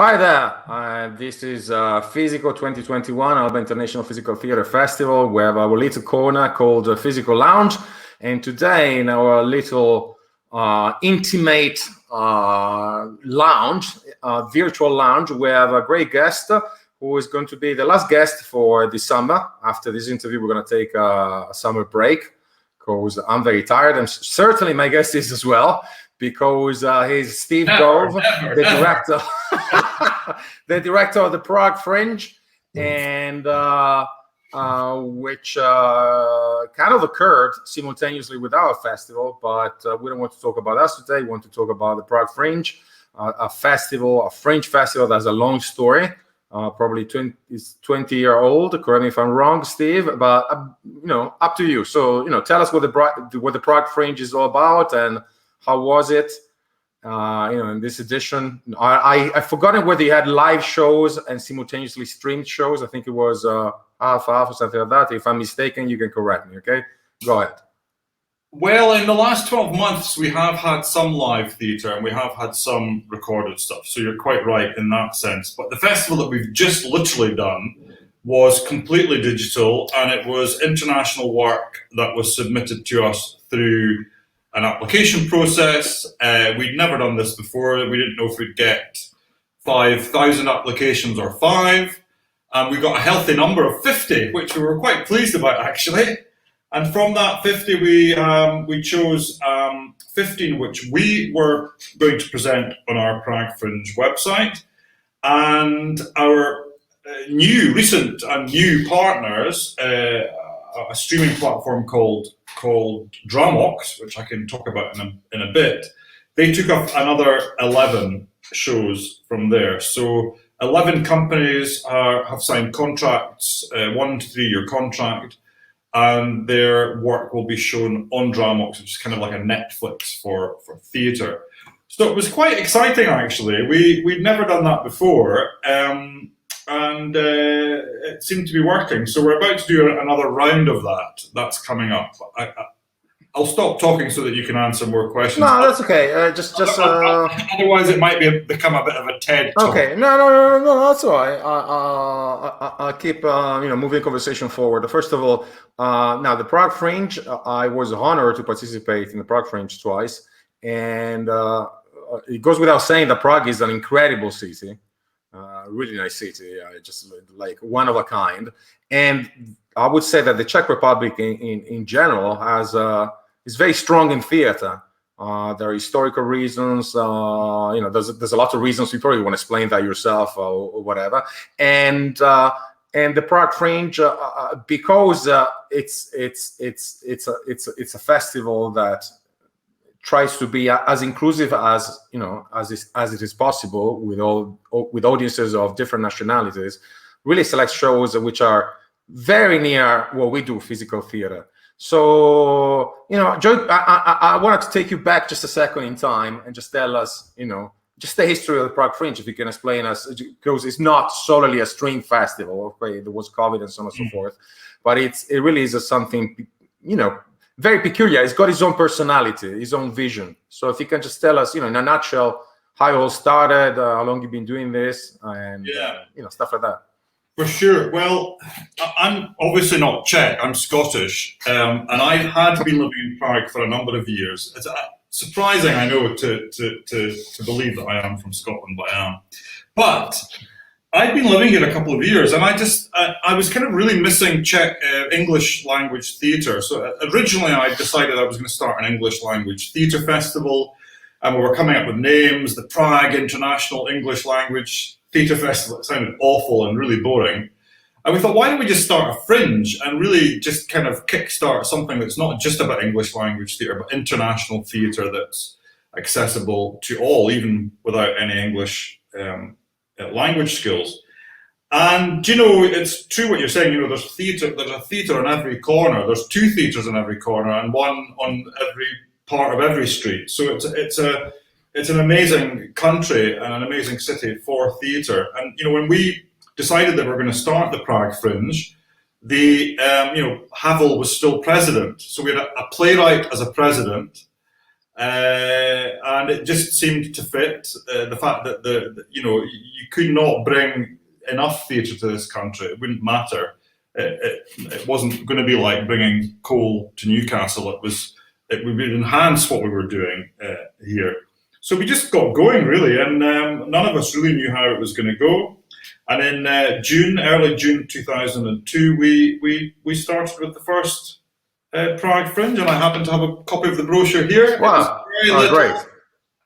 Hi there. This is Fisico 2021, Alba International Physical Theatre Festival. We have our little corner called Fisico Lounge. And today in our little intimate lounge, virtual lounge, we have a great guest who is going to be the last guest for this summer. After this interview, we're going to take a summer break because I'm very tired. And certainly my guest is as well, because he's Steve Gove, the director, the director of the Prague Fringe, and which kind of occurred simultaneously with our festival. But we don't want to talk about us today. We want to talk about the Prague Fringe, a festival, a Fringe festival that's a long story. Probably 20-year-old. Correct me if I'm wrong, Steve. But up to you. So tell us what the Prague Fringe is all about and how was it, in this edition? I've forgotten whether you had live shows and simultaneously streamed shows. I think it was half or something like that. If I'm mistaken, you can correct me, okay? Go ahead. Well, in the last 12 months, we have had some live theatre and we have had some recorded stuff. So you're quite right in that sense. But the festival that we've just literally done was completely digital, and it was international work that was submitted to us through an application process. We'd never done this before. We didn't know if we'd get 5,000 applications or 5. And we got a healthy number of 50, which we were quite pleased about, actually. And from that 50, we chose 15, which we were going to present on our Prague Fringe website. And our recent and new partners, a streaming platform called Dramox, which I can talk about in a bit, they took up another 11 shows from there. So 11 companies have signed contracts, 1 to 3 year contract, and their work will be shown on Dramox, which is kind of like a Netflix for theatre. So it was quite exciting, actually. We'd never done that before. And it seemed to be working. So we're about to do another round of that. That's coming up. I'll stop talking so that you can answer more questions. No, that's okay. Otherwise, it might become a bit of a TED talk. Okay, no, that's all right. I'll keep moving the conversation forward. First of all, now the Prague Fringe, I was honored to participate in the Prague Fringe twice, and it goes without saying that Prague is an incredible city. Really nice city, just like one of a kind. And I would say that the Czech Republic in general is very strong in theater. There are historical reasons, there's a lot of reasons. You probably want to explain that yourself or whatever. And the Prague Fringe, because it's a festival that tries to be as inclusive as it is possible with audiences of different nationalities, really select shows which are very near what we do, physical theater. So, Joe, I wanted to take you back just a second in time and just tell us, just the history of the Prague Fringe, if you can explain us, because it's not solely a stream festival. Okay, there was COVID and so on and so forth, but it really is something, very peculiar. It's got its own personality, its own vision. So if you can just tell us, in a nutshell, how it all started, how long you've been doing this, and stuff like that. For sure. Well, I'm obviously not Czech. I'm Scottish, and I had been living in Prague for a number of years. It's surprising, I know, to believe that I am from Scotland, but I am. But I've been living here a couple of years, and I was kind of really missing Czech English language theatre. So originally I decided I was going to start an English language theatre festival, and we were coming up with names, the Prague International English Language Theatre Festival. It sounded awful and really boring. And we thought, why don't we just start a fringe and really just kind of kickstart something that's not just about English language theatre, but international theatre that's accessible to all, even without any English language skills. And it's true what you're saying. There's a theatre on every corner. There's 2 theatres on every corner and 1 on every part of every street. So it's an amazing country and an amazing city for theatre. And when we decided that we're going to start the Prague Fringe, Havel was still president. So we had a playwright as a president, and it just seemed to fit. The fact that you could not bring enough theatre to this country, it wouldn't matter. It wasn't going to be like bringing coal to Newcastle. It would enhance what we were doing here. So we just got going, really, and none of us really knew how it was going to go. And in early June 2002, we started with the first Prague Fringe, and I happen to have a copy of the brochure here. Wow, great.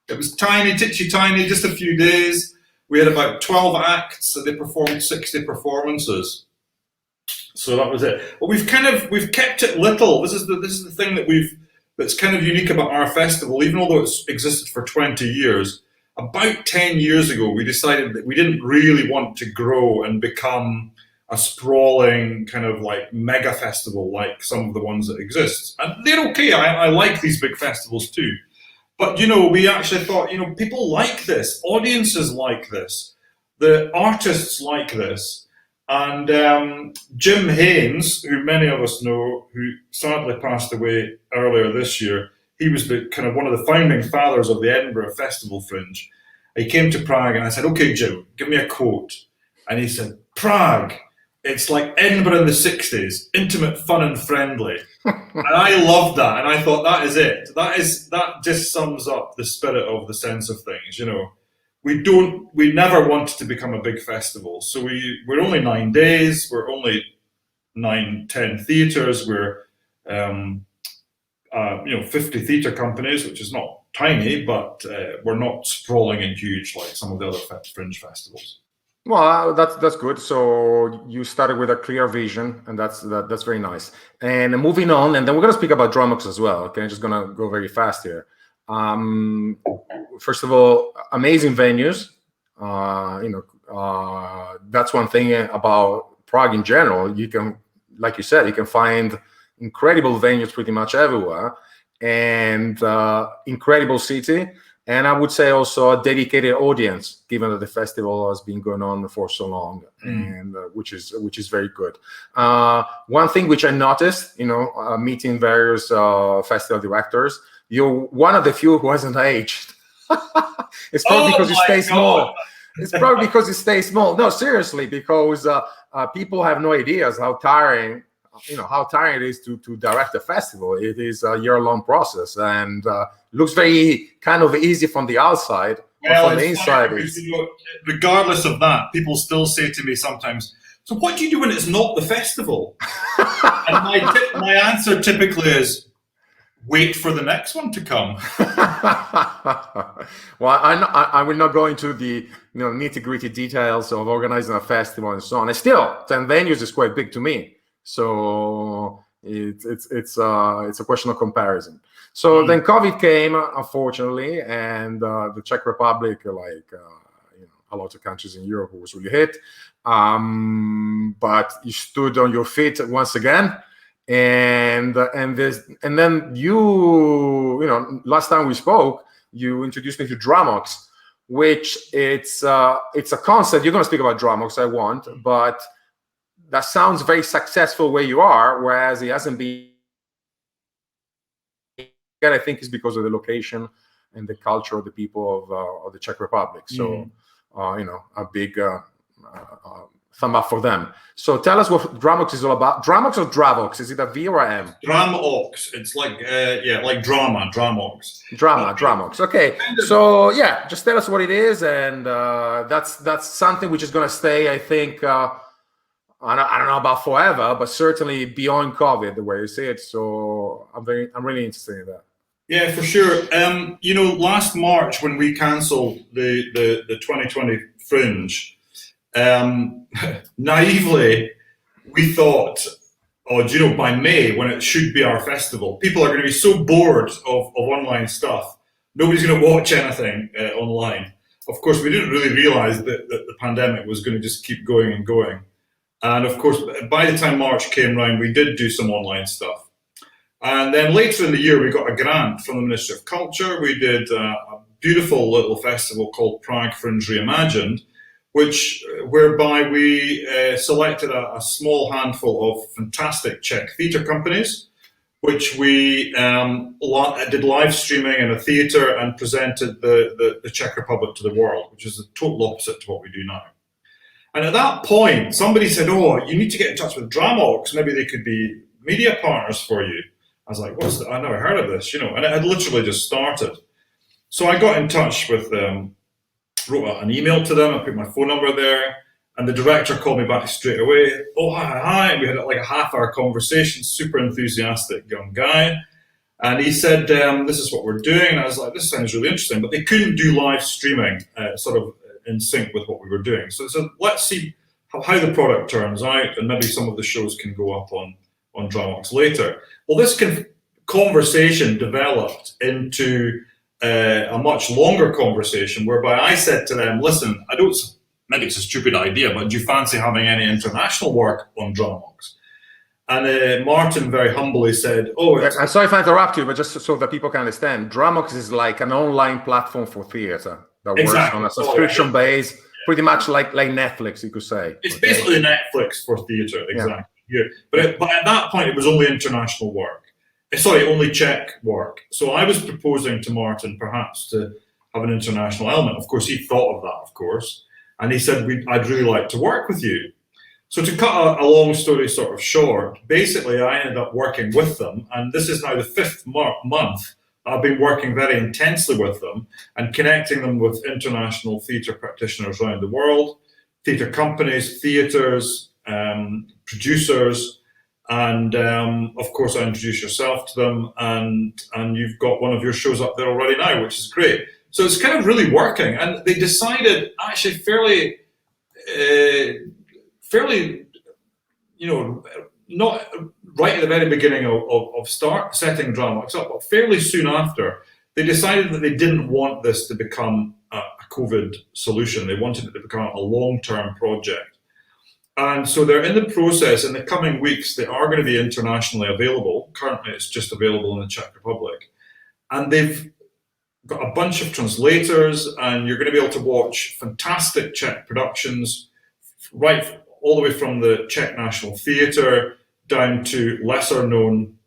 It was tiny, titchy tiny, just a few days. We had about 12 acts, so they performed 60 performances. So that was it. But we've kept it little. This is the thing that's kind of unique about our festival. Even although it's existed for 20 years, about 10 years ago, we decided that we didn't really want to grow and become a sprawling kind of like mega festival like some of the ones that exist. And they're okay. I like these big festivals too. But, we actually thought, people like this. Audiences like this. The artists like this. And Jim Haynes, who many of us know, who sadly passed away earlier this year, he was the kind of one of the founding fathers of the Edinburgh Festival Fringe. He came to Prague and I said, "Okay, Jim, give me a quote." And he said, "Prague, it's like Edinburgh in the 60s, intimate, fun and friendly." And I loved that. And I thought, that is it. That just sums up the spirit of the sense of things, We never wanted to become a big festival. So we're only 9 days. We're only 10 theatres. We're 50 theatre companies, which is not tiny, but we're not sprawling and huge like some of the other fringe festivals. Well, that's good. So you started with a clear vision, and that's very nice. And moving on, and then we're going to speak about Dramox as well. Okay, I'm just going to go very fast here. First of all, amazing venues. That's one thing about Prague in general. You can, like you said, you can find incredible venues pretty much everywhere, and incredible city. And I would say also a dedicated audience, given that the festival has been going on for so long, and which is very good. One thing which I noticed, meeting various festival directors, you're one of the few who hasn't aged. It's probably because you stay small. It's probably because you stay small. No, seriously, because people have no ideas how tiring it is to direct a festival. It is a year-long process, and looks very kind of easy from the outside. Well, from the inside, regardless of that, people still say to me sometimes, "So what do you do when it's not the festival?" And my answer typically is, wait for the next one to come. Well, I will not go into the nitty-gritty details of organizing a festival and so on. And still, 10 venues is quite big to me. So it's a question of comparison. So then COVID came, unfortunately, and the Czech Republic, like a lot of countries in Europe, was really hit. But you stood on your feet once again. And then you last time we spoke, you introduced me to Dramox, which it's a concept. You're going to speak about Dramox, I want, but that sounds very successful where you are, whereas it hasn't been. I think it's because of the location and the culture of the people of the Czech Republic. So a big thumb up for them. So tell us what Dramox is all about. Dramox or Dravox? Is it a V or a M? Dramox. It's like like drama. Dramox. Dramox. Okay. So just tell us what it is, and that's something which is going to stay. I think I don't know about forever, but certainly beyond COVID, the way you see it. So I'm really interested in that. Yeah, for sure. Last March when we cancelled the 2020 Fringe. Naively, we thought, by May, when it should be our festival, people are going to be so bored of online stuff. Nobody's going to watch anything online. Of course, we didn't really realize that the pandemic was going to just keep going and going. And of course, by the time March came round, we did do some online stuff. And then later in the year, we got a grant from the Ministry of Culture. We did a beautiful little festival called Prague Fringe Reimagined, whereby we selected a small handful of fantastic Czech theatre companies which we did live streaming in a theatre and presented the Czech Republic to the world, which is the total opposite to what we do now. And at that point, somebody said, "Oh, you need to get in touch with Dramox. Maybe they could be media partners for you." I was like, "What's that? I never heard of this," and it had literally just started. So I got in touch with them, wrote an email to them, I put my phone number there, and the director called me back straight away. "Oh, hi. And we had like a half-hour conversation, super enthusiastic young guy. And he said, "This is what we're doing." And I was like, "This sounds really interesting," but they couldn't do live streaming sort of in sync with what we were doing. So let's see how the product turns out, and maybe some of the shows can go up on Dramox later. Well, this conversation developed into a much longer conversation whereby I said to them, "Listen, maybe it's a stupid idea, but do you fancy having any international work on Dramox?" And Martin very humbly said, "Oh, I'm sorry if I interrupt you, but just so that people can understand, Dramox is like an online platform for theater that works on a subscription base, pretty much like Netflix, you could say. It's basically Netflix for theater, exactly. Yeah. But at that point, it was only international work. Sorry, only Czech work. So I was proposing to Martin perhaps to have an international element. Of course, he thought of that, of course. And he said, "I'd really like to work with you." So to cut a long story sort of short, basically I ended up working with them. And this is now the 5th month I've been working very intensely with them and connecting them with international theatre practitioners around the world, theatre companies, theatres, producers, and of course I introduce yourself to them, and you've got one of your shows up there already now, which is great. So it's kind of really working, and they decided actually fairly, not right at the very beginning of start setting Dramox up, but fairly soon after, they decided that they didn't want this to become a COVID solution. They wanted it to become a long-term project. And so they're in the process. In the coming weeks, they are going to be internationally available. Currently, it's just available in the Czech Republic. And they've got a bunch of translators, and you're going to be able to watch fantastic Czech productions, right all the way from the Czech National Theatre down to lesser known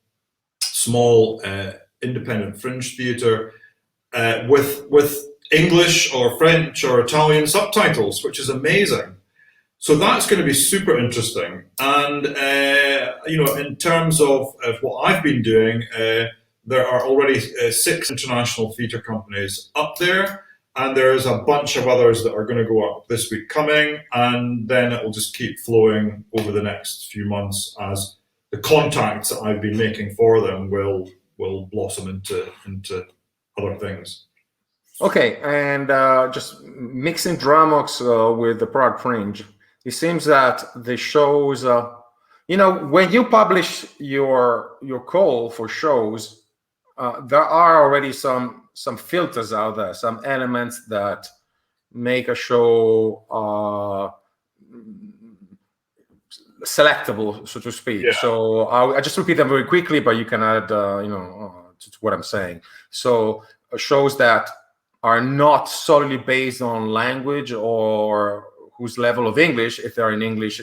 small independent fringe theatre with English or French or Italian subtitles, which is amazing. So that's going to be super interesting. And, in terms of what I've been doing, there are already 6 international theatre companies up there. And there's a bunch of others that are going to go up this week coming. And then it will just keep flowing over the next few months as the contacts that I've been making for them will blossom into other things. Okay, and just mixing Dramox with the Prague Fringe, it seems that the shows, when you publish your call for shows, there are already some filters out there, some elements that make a show selectable, so to speak. Yeah. So I just repeat them very quickly, but you can add, to what I'm saying. So shows that are not solely based on language or whose level of English, if they're in English,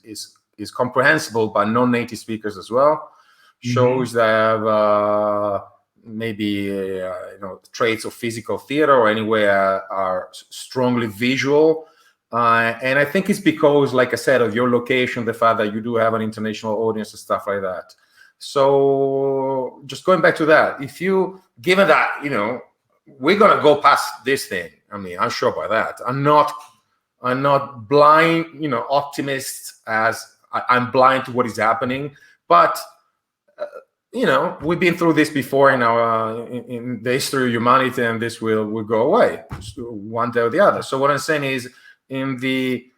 is comprehensible by non-native speakers as well. Mm-hmm. Shows that have maybe traits of physical theater or anywhere are strongly visual. And I think it's because, like I said, of your location, the fact that you do have an international audience and stuff like that. So just going back to that, given that, we're going to go past this thing. I mean, I'm sure by that. I'm not blind, optimist as I'm blind to what is happening. But, we've been through this before in the history of humanity, and this will go away one day or the other. So what I'm saying is, in the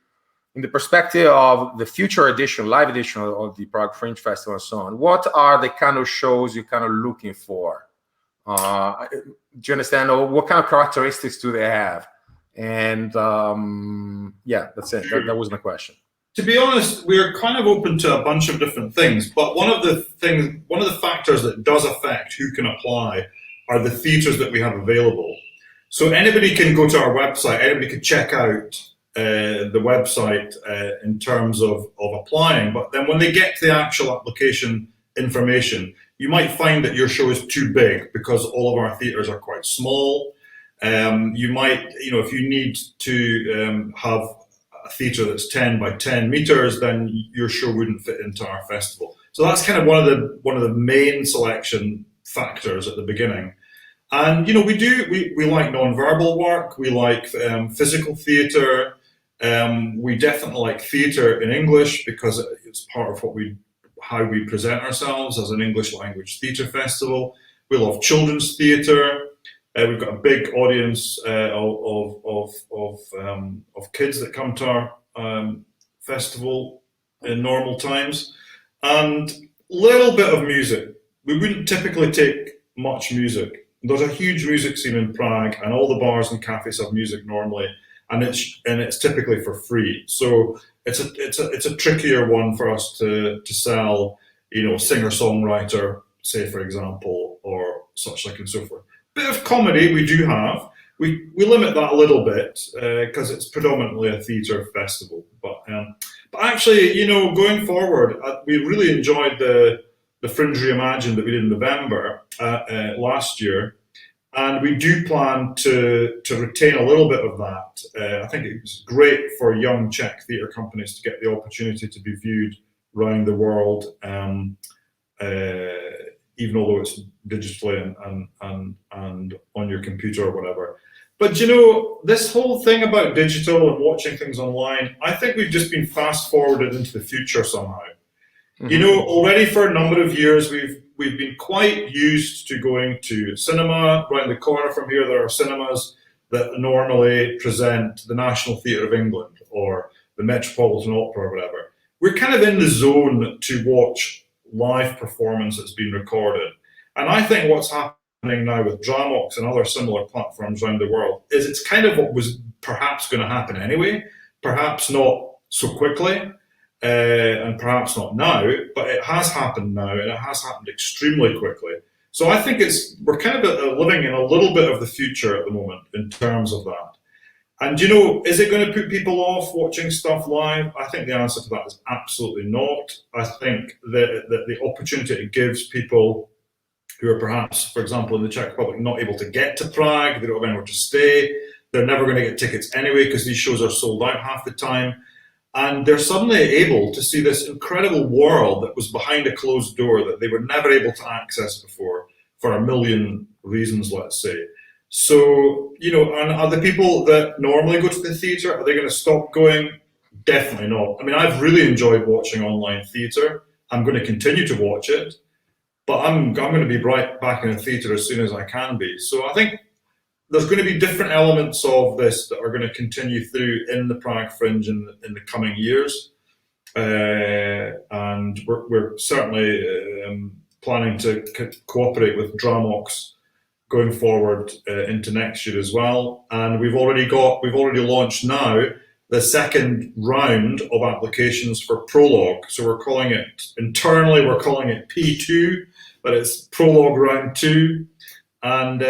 perspective of the future edition, live edition of the Prague Fringe Festival and so on, what are the kind of shows you're kind of looking for? Do you understand? Or what kind of characteristics do they have? And that's it. That was my question. To be honest, we're kind of open to a bunch of different things, but one of the factors that does affect who can apply are the theatres that we have available. So anybody can go to our website, anybody can check out the website in terms of applying, but then when they get to the actual application information. You might find that your show is too big because all of our theatres are quite small. You might, if you need to have a theatre that's 10 by 10 meters, then your show wouldn't fit into our festival. So that's kind of one of the main selection factors at the beginning. And we like non-verbal work. We like physical theatre. We definitely like theatre in English because it's part of how we present ourselves as an English language theatre festival. We love children's theatre. We've got a big audience of kids that come to our festival in normal times, and little bit of music. We wouldn't typically take much music. There's a huge music scene in Prague, and all the bars and cafes have music normally, and it's typically for free. So it's a trickier one for us to sell, singer-songwriter, say for example, or such like and so forth. Bit of comedy we do have. We limit that a little bit because it's predominantly a theatre festival. But actually, going forward, we really enjoyed the Fringe Reimagined that we did in November last year, and we do plan to retain a little bit of that. I think it was great for young Czech theatre companies to get the opportunity to be viewed around the world, even although it's digitally and on your computer or whatever. But this whole thing about digital and watching things online, I think we've just been fast forwarded into the future somehow. Mm-hmm. Already for a number of years, we've been quite used to going to cinema. Around the corner from here, there are cinemas that normally present the National Theatre of England or the Metropolitan Opera or whatever. We're kind of in the zone to watch live performance that's been recorded. And I think what's happening now with Dramox and other similar platforms around the world is it's kind of what was perhaps going to happen anyway, perhaps not so quickly, and perhaps not now, but it has happened now, and it has happened extremely quickly. So I think we're kind of living in a little bit of the future at the moment in terms of that. And is it going to put people off watching stuff live? I think the answer to that is absolutely not. I think that the opportunity it gives people who are perhaps, for example, in the Czech Republic, not able to get to Prague, they don't have anywhere to stay, they're never going to get tickets anyway because these shows are sold out half the time. And they're suddenly able to see this incredible world that was behind a closed door that they were never able to access before for a million reasons, let's say. So, and are the people that normally go to the theatre, are they going to stop going? Definitely not. I mean, I've really enjoyed watching online theatre. I'm going to continue to watch it, but I'm going to be right back in the theatre as soon as I can be. So I think there's going to be different elements of this that are going to continue through in the Prague Fringe in the coming years. And we're certainly planning to cooperate with Dramox going forward into next year as well. And we've already launched now the second round of applications for Prologue. So we're calling it P2, but it's Prologue Round 2. And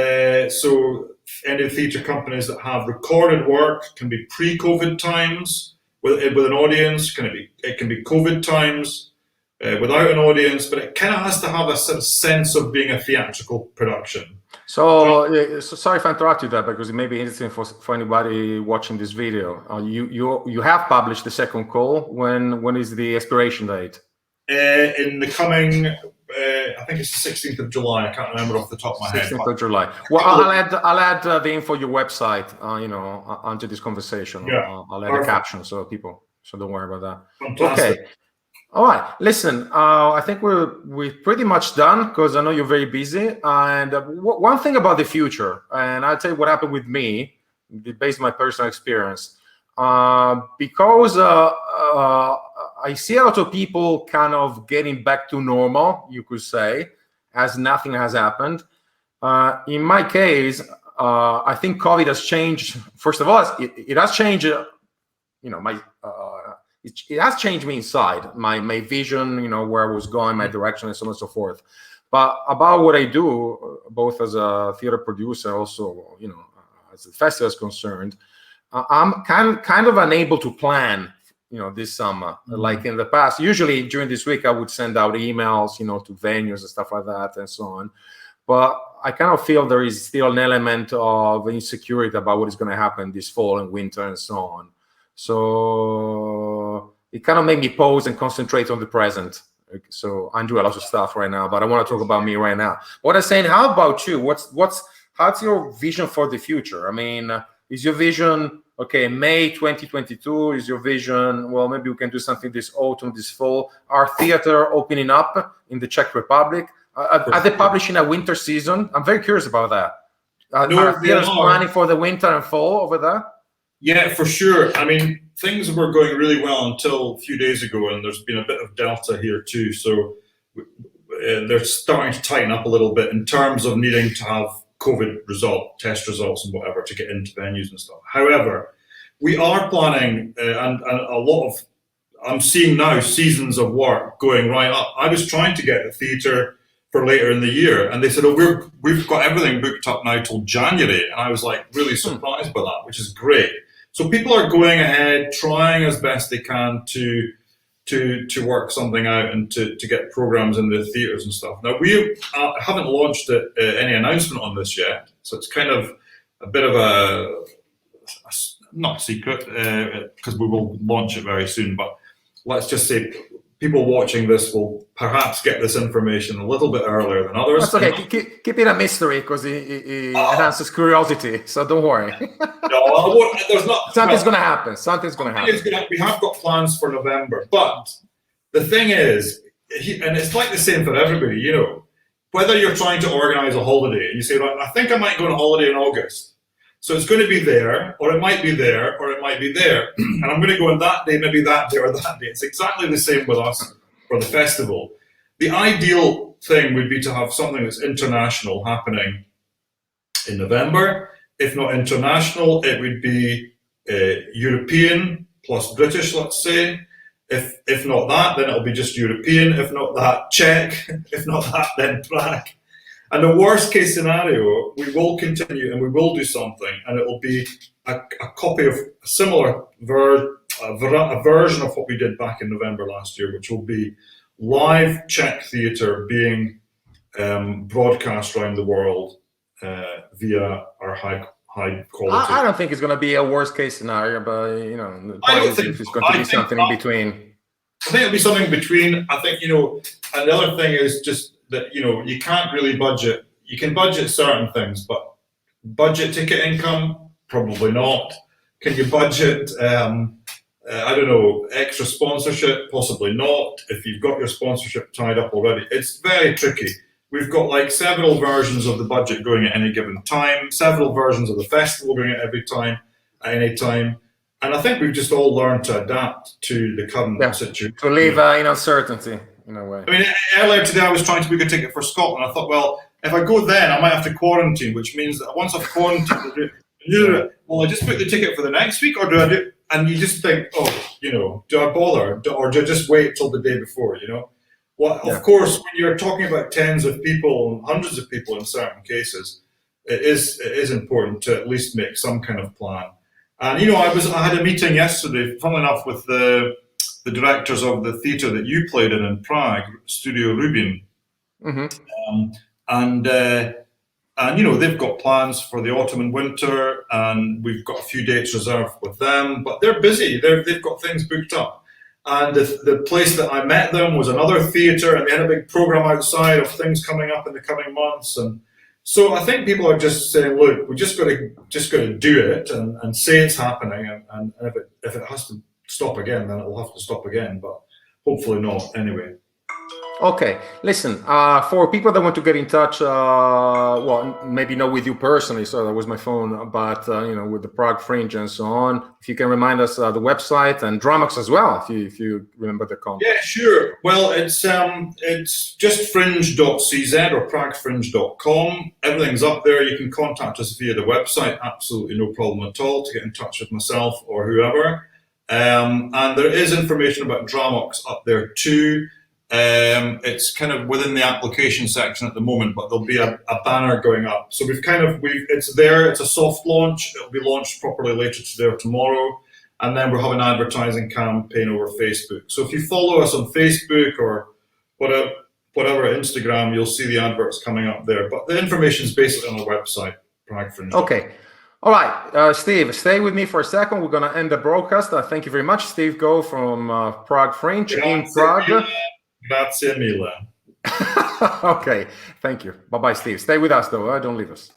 so any theatre companies that have recorded work can be pre-COVID times with an audience, it can be COVID times without an audience, but it kind of has to have a sort of sense of being a theatrical production. So sorry if I interrupted that, because it may be interesting for anybody watching this video. You have published the second call. When is the expiration date? In the coming, I think it's the 16th of July. I can't remember off the top of my head. 16th of July. Well, I'll add the info on your website, onto this conversation. Yeah. I'll add a caption so don't worry about that. Fantastic. Okay. All right. Listen, I think we're pretty much done because I know you're very busy. And one thing about the future, and I'll tell you what happened with me, based on my personal experience, because I see a lot of people kind of getting back to normal, you could say, as nothing has happened. In my case, I think COVID has changed. First of all, it has changed, it has changed me inside, my vision, where I was going, my direction, and so on and so forth. But about what I do, both as a theater producer, also, as the festival is concerned, I'm kind of unable to plan this summer. Like in the past, usually during this week, I would send out emails, to venues and stuff like that and so on. But I kind of feel there is still an element of insecurity about what is going to happen this fall and winter and so on. So it kind of made me pause and concentrate on the present. So I'm doing a lot of stuff right now, but I want to talk about me right now. What I'm saying, how about you? How's your vision for the future? I mean, is your vision, okay, May 2022, is your vision, well, maybe we can do something this autumn, this fall? Are theater opening up in the Czech Republic? Are they publishing a winter season? I'm very curious about that. Are theaters planning for the winter and fall over there? Yeah, for sure. I mean, things were going really well until a few days ago, and there's been a bit of Delta here too. So they're starting to tighten up a little bit in terms of needing to have COVID test results and whatever to get into venues and stuff. However, we are planning, and a lot of, I'm seeing now seasons of work going right up. I was trying to get the theatre for later in the year, and they said, oh, we've got everything booked up now till January, and I was like really surprised by that, which is great. So people are going ahead, trying as best they can to work something out and to get programs in the theatres and stuff. Now, we haven't launched any announcement on this yet, so it's kind of a bit of a not secret, because we will launch it very soon, but let's just say people watching this will perhaps get this information a little bit earlier than others. That's okay. Keep it a mystery, because it enhances curiosity. So don't worry. No, there's not. Something's going to happen. Something's going to happen. We have got plans for November, but the thing is, and it's like the same for everybody, whether you're trying to organize a holiday and you say, right, I think I might go on a holiday in August. So it's going to be there, or it might be there, or it might be there. And I'm going to go on that day, maybe that day, or that day. It's exactly the same with us for the festival. The ideal thing would be to have something that's international happening in November. If not international, it would be European plus British, let's say. If not that, then it'll be just European. If not that, Czech. If not that, then Prague. And the worst case scenario, we will continue and we will do something, and it will be a copy of a similar a version of what we did back in November last year, which will be live Czech theatre being broadcast around the world via our high quality. I don't think it's going to be a worst case scenario, but the point is if it's going to be something in between. I think it'll be something in between. I think and the other thing is just that you can't really budget. You can budget certain things, but budget ticket income, probably not. Can you budget I don't know, extra sponsorship? Possibly not. If you've got your sponsorship tied up already, it's very tricky. We've got like several versions of the budget going at any given time, several versions of the festival going at any time. And I think we've just all learned to adapt to the current situation. To live in uncertainty, in a way. I mean, earlier today I was trying to book a ticket for Scotland. I thought, well, if I go then, I might have to quarantine, which means that once I've quarantined, well, I just book the ticket for the next week, or do I do? And you just think, do I bother, or do I just wait till the day before? Well, of course, when you're talking about tens of people and hundreds of people in certain cases, it is important to at least make some kind of plan. And I had a meeting yesterday, funnily enough, with the directors of the theatre that you played in Prague, Studio Rubin, and they've got plans for the autumn and winter, and we've got a few dates reserved with them. But they're busy; they've got things booked up. And the place that I met them was another theatre, and they had a big program outside of things coming up in the coming months. And so I think people are just saying, look, we just got to do it and say it's happening, and if it has to stop again, then it will have to stop again, but hopefully not anyway. Okay, listen, for people that want to get in touch, well, maybe not with you personally, so that was my phone, but with the Prague Fringe and so on, if you can remind us the website and Dramox as well, if you remember the contact. Yeah, sure. Well, it's just fringe.cz or praguefringe.com. Everything's up there. You can contact us via the website. Absolutely no problem at all to get in touch with myself or whoever. And there is information about Dramox up there too. It's kind of within the application section at the moment, but there'll be a banner going up. So it's there. It's a soft launch. It'll be launched properly later today or tomorrow. And then we'll have an advertising campaign over Facebook. So if you follow us on Facebook or whatever Instagram, you'll see the adverts coming up there. But the information is basically on the website, Prague Fringe. Okay. All right, Steve, stay with me for a second. We're going to end the broadcast. Thank you very much, Steve Gove from Prague Fringe in Prague. Grazie mille. Okay, thank you. Bye-bye, Steve. Stay with us, though. Don't leave us.